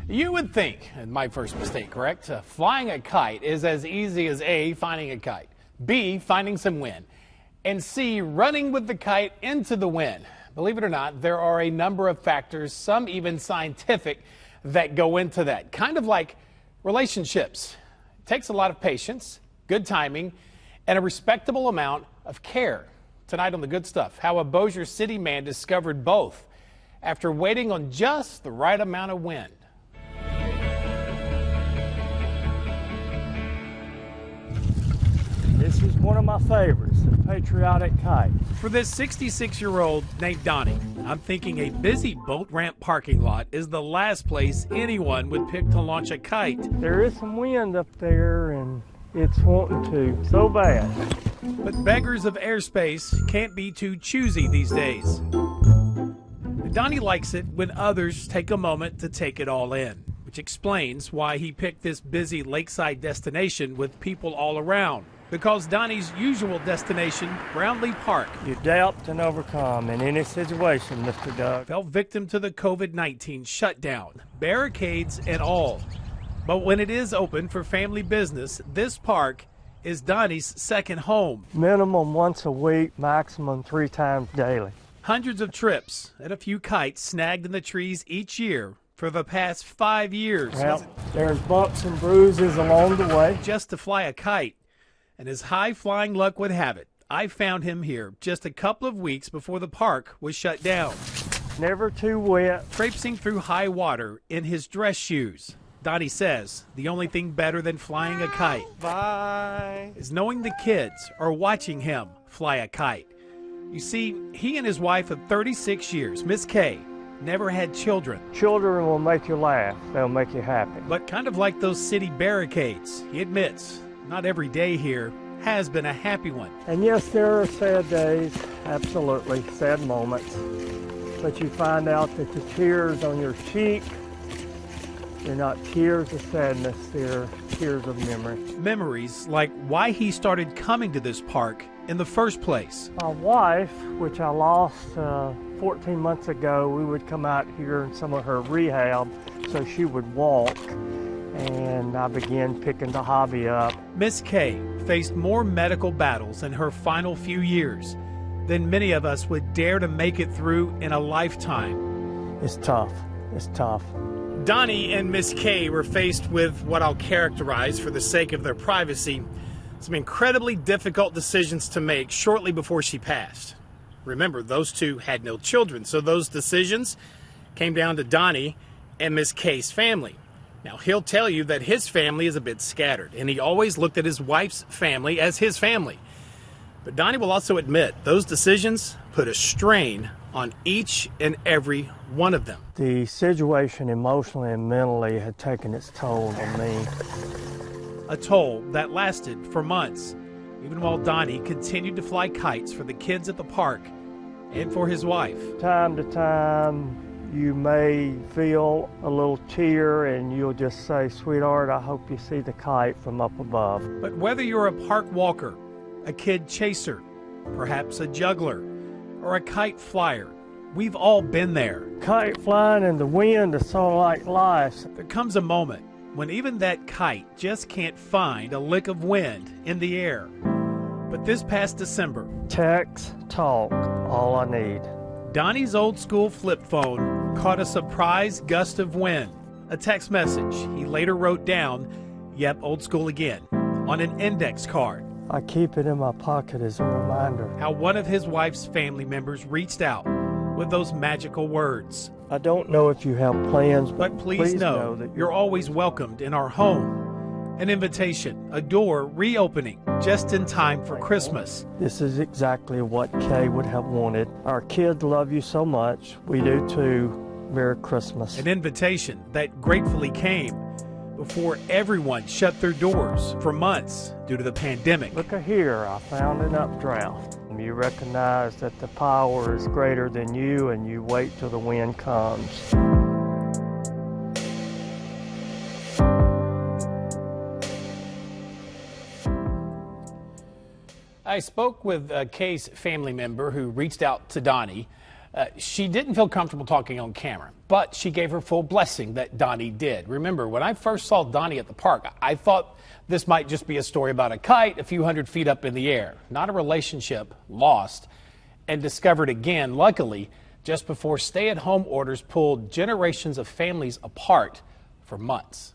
You would think, and my first mistake, correct? Flying a kite is as easy as A, finding a kite, B, finding some wind, and C, running with the kite into the wind. Believe it or not, there are a number of factors, some even scientific, that go into that. Kind of like relationships. It takes a lot of patience, good timing, and a respectable amount of care. Tonight on The Good Stuff, how a Bossier City man discovered both after waiting on just the right amount of wind. This is one of my favorites, the patriotic kite. For this 66-year-old named Donnie, I'm thinking a busy boat ramp parking lot is the last place anyone would pick to launch a kite. There is some wind up there and it's wanting to so bad. But beggars of airspace can't be too choosy these days. Donnie likes it when others take a moment to take it all in, which explains why he picked this busy lakeside destination with people all around. Because Donnie's usual destination, Brownlee Park, You adapt and overcome in any situation, Mr. Doug. fell victim to the COVID-19 shutdown, barricades and all. But when it is open for family business, this park is Donnie's second home. Minimum once a week, maximum 3 times daily. Hundreds of trips and a few kites snagged in the trees each year for the past 5 years. Well, there's bumps and bruises along the way. Just to fly a kite. And as high-flying luck would have it, I found him here just a couple of weeks before the park was shut down. Never too wet. Traipsing through high water in his dress shoes. Donnie says the only thing better than flying a kite Bye. is knowing the kids are watching him fly a kite. You see, he and his wife of 36 years, Miss Kay, never had children. Children will make you laugh. They'll make you happy. But kind of like those city barricades, he admits, not every day here has been a happy one. And yes, there are sad days, absolutely, sad moments. But you find out that the tears on your cheek, they're not tears of sadness, they're tears of memory. Memories like why he started coming to this park in the first place. My wife, which I lost 14 months ago, we would come out here in some of her rehab so she would walk. And I began picking the hobby up. Miss Kay faced more medical battles in her final few years than many of us would dare to make it through in a lifetime. It's tough. It's tough. Donnie and Miss Kay were faced with what I'll characterize, for the sake of their privacy, some incredibly difficult decisions to make shortly before she passed. Remember, those two had no children, so those decisions came down to Donnie and Miss Kay's family. Now, he'll tell you that his family is a bit scattered, and he always looked at his wife's family as his family. But Donnie will also admit those decisions put a strain on each and every one of them. The situation emotionally and mentally had taken its toll on me. A toll that lasted for months, even while Donnie continued to fly kites for the kids at the park and for his wife. Time to time, you may feel a little tear and you'll just say, sweetheart, I hope you see the kite from up above. But whether you're a park walker, a kid chaser, perhaps a juggler, or a kite flyer, we've all been there. Kite flying in the wind is sort of like life. There comes a moment when even that kite just can't find a lick of wind in the air. But this past December, Text, talk, all I need. Donnie's old school flip phone caught a surprise gust of wind. A text message he later wrote down, yep, old school again, on an index card. I keep it in my pocket as a reminder. How one of his wife's family members reached out with those magical words. I don't know if you have plans, But please know that you're always welcomed in our home. An invitation, a door reopening just in time for Christmas. this is exactly what Kay would have wanted. Our kids love you so much. We do too. Merry Christmas. An invitation that gratefully came before everyone shut their doors for months due to the pandemic. Look here, I found an updraft. You recognize that the power is greater than you and you wait till the wind comes. I spoke with Kay's family member who reached out to Donnie. She didn't feel comfortable talking on camera, but she gave her full blessing that Donnie did. Remember, when I first saw Donnie at the park, I thought this might just be a story about a kite a few hundred feet up in the air, not a relationship lost and discovered again, luckily, just before stay-at-home orders pulled generations of families apart for months.